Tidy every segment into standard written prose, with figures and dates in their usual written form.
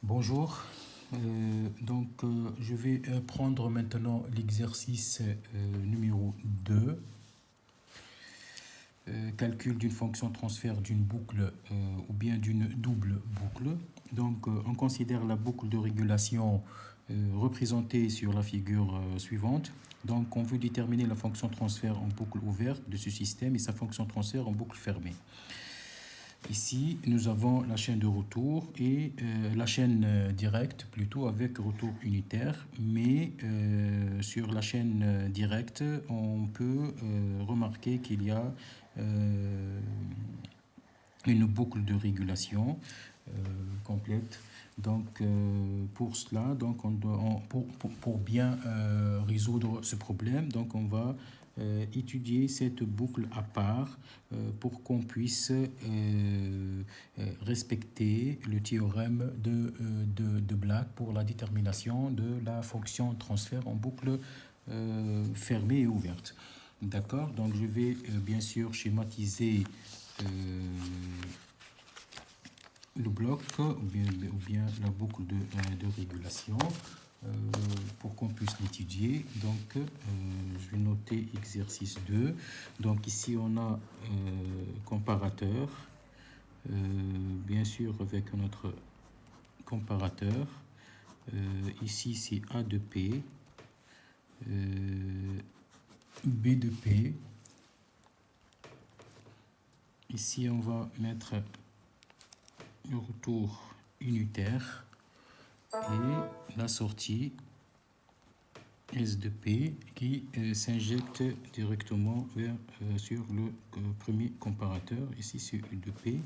Bonjour. Je vais prendre maintenant l'exercice numéro 2, calcul d'une fonction transfert d'une boucle ou bien d'une double boucle. On considère la boucle de régulation représentée sur la figure suivante. Donc, on veut déterminer la fonction transfert en boucle ouverte de ce système et sa fonction transfert en boucle fermée. Ici, nous avons la chaîne de retour et la chaîne directe plutôt avec retour unitaire. Mais sur la chaîne directe, on peut remarquer qu'il y a une boucle de régulation complète. Pour cela, pour bien résoudre ce problème, on va étudier cette boucle à part pour qu'on puisse respecter le théorème de Black pour la détermination de la fonction transfert en boucle fermée et ouverte. D'accord? Donc je vais bien sûr schématiser le bloc ou bien la boucle de régulation pour qu'on puisse l'étudier. Je vais noter exercice 2. Donc ici, on a comparateur, bien sûr avec notre comparateur. Ici, c'est A de P, B de P. Ici, on va mettre le retour unitaire et la sortie S de P qui s'injecte directement sur le premier comparateur. Ici, c'est U de P.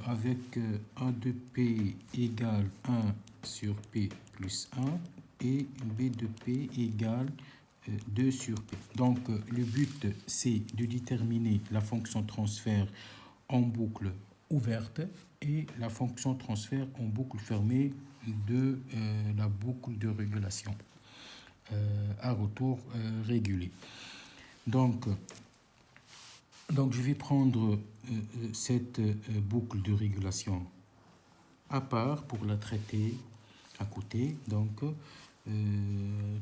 Avec A de P égale 1 sur P plus 1 et B de P égale 2 sur P. Donc, le but, c'est de déterminer la fonction transfert en boucle ouverte et la fonction transfert en boucle fermée de la boucle de régulation à retour régulé. Je vais prendre cette boucle de régulation à part pour la traiter à côté.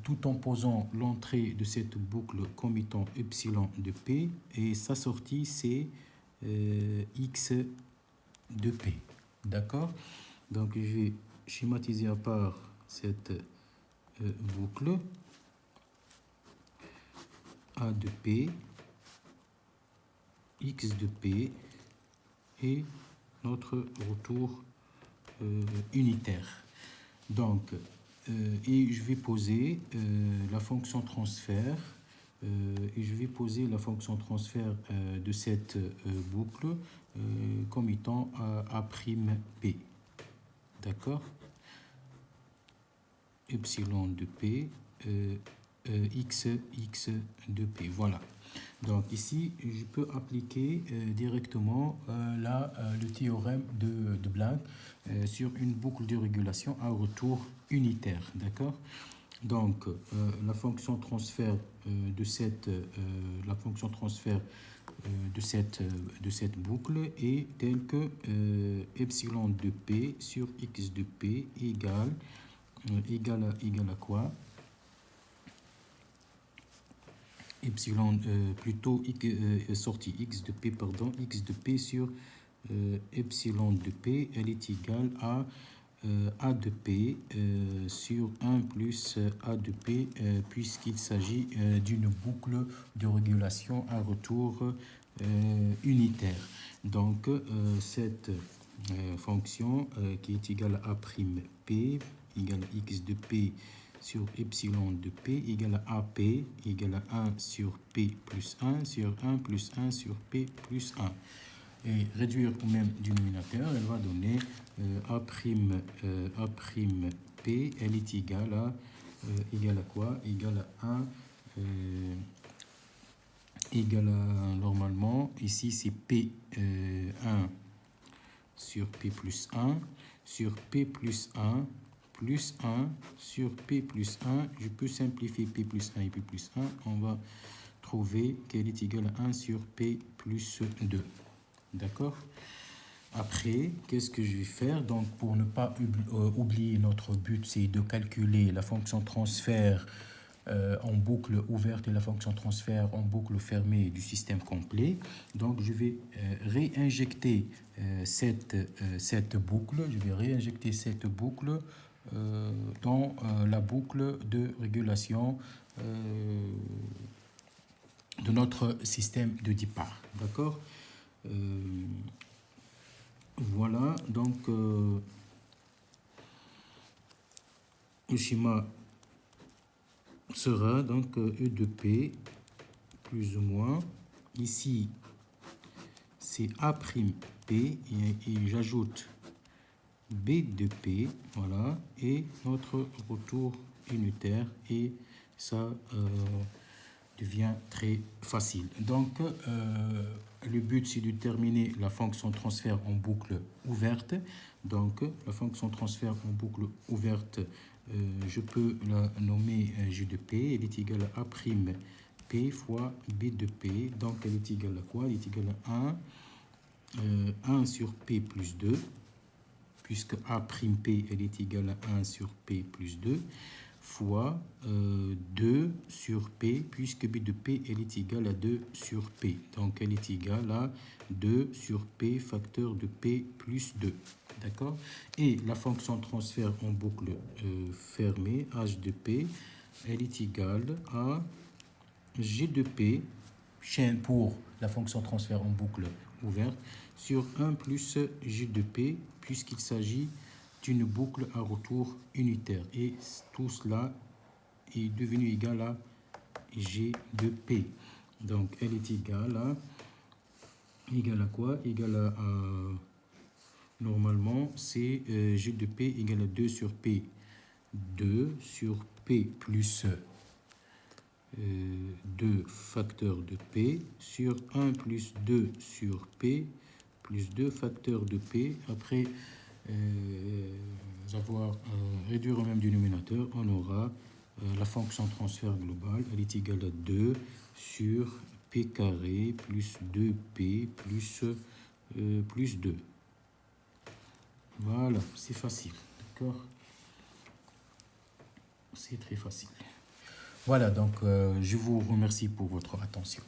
Tout en posant l'entrée de cette boucle comme étant epsilon de P et sa sortie c'est X de P. D'accord? Donc je vais schématiser à part cette boucle A de P, X de P et notre retour unitaire. Et je vais poser la fonction transfert et je vais poser la fonction transfert de cette boucle comme étant A'P. D'accord? Epsilon de P, X de P. Voilà. Donc ici, je peux appliquer directement le théorème de Black sur une boucle de régulation à retour unitaire. D'accord? La fonction transfert de cette boucle est telle que epsilon de P sur X de P égale à quoi? Epsilon plutôt sortie X de P, pardon, X de P sur epsilon de P, elle est égale à A de P sur 1 plus A de P puisqu'il s'agit d'une boucle de régulation à retour unitaire. Donc cette fonction qui est égale à A'P égale à X de P sur epsilon de P égale à AP égale à 1 sur P plus 1 sur 1 plus 1 sur P plus 1. Et réduire au même dénominateur, elle va donner A'P, elle est égale à quoi? Égale à 1, égale à, normalement, ici c'est P 1 sur P plus 1 sur P plus 1 plus 1 sur P plus 1. Je peux simplifier P plus 1 et P plus 1. On va trouver qu'elle est égale à 1 sur P plus 2. D'accord? Après, qu'est-ce que je vais faire? Donc, pour ne pas oublier notre but, c'est de calculer la fonction transfert en boucle ouverte et la fonction transfert en boucle fermée du système complet. Donc, je vais réinjecter cette boucle. Je vais réinjecter cette boucle dans la boucle de régulation de notre système de départ. D'accord? Voilà, donc le schéma sera donc E de P plus ou moins. Ici, c'est A'P et j'ajoute B de P, voilà, et notre retour unitaire, et ça devient très facile. Donc, le but, c'est de déterminer la fonction transfert en boucle ouverte. Donc, la fonction transfert en boucle ouverte, je peux la nommer G de P. Elle est égale à A'P fois B de P. Donc, elle est égale à quoi? Elle est égale à 1 sur P plus 2, puisque A'P, elle est égale à 1 sur P plus 2, fois 2 sur P, puisque B de P, elle est égale à 2 sur P. Donc, elle est égale à 2 sur P facteur de P plus 2. D'accord? Et la fonction transfert en boucle fermée, H de P, elle est égale à G de P, chaîne pour la fonction transfert en boucle ouverte, sur 1 plus G de P, puisqu'il s'agit d'une boucle à retour unitaire. Et tout cela est devenu égal à G de P. Donc, elle est égale à quoi? Égale à normalement, c'est G de P égale à 2 sur P. 2 sur P plus 2 facteur de P sur 1 plus 2 sur P plus 2 facteur de P. Après avoir réduire au même dénominateur, on aura la fonction transfert globale. Elle est égale à 2 sur P carré plus 2P plus 2. Voilà, c'est facile. D'accord? C'est très facile. Voilà, donc je vous remercie pour votre attention.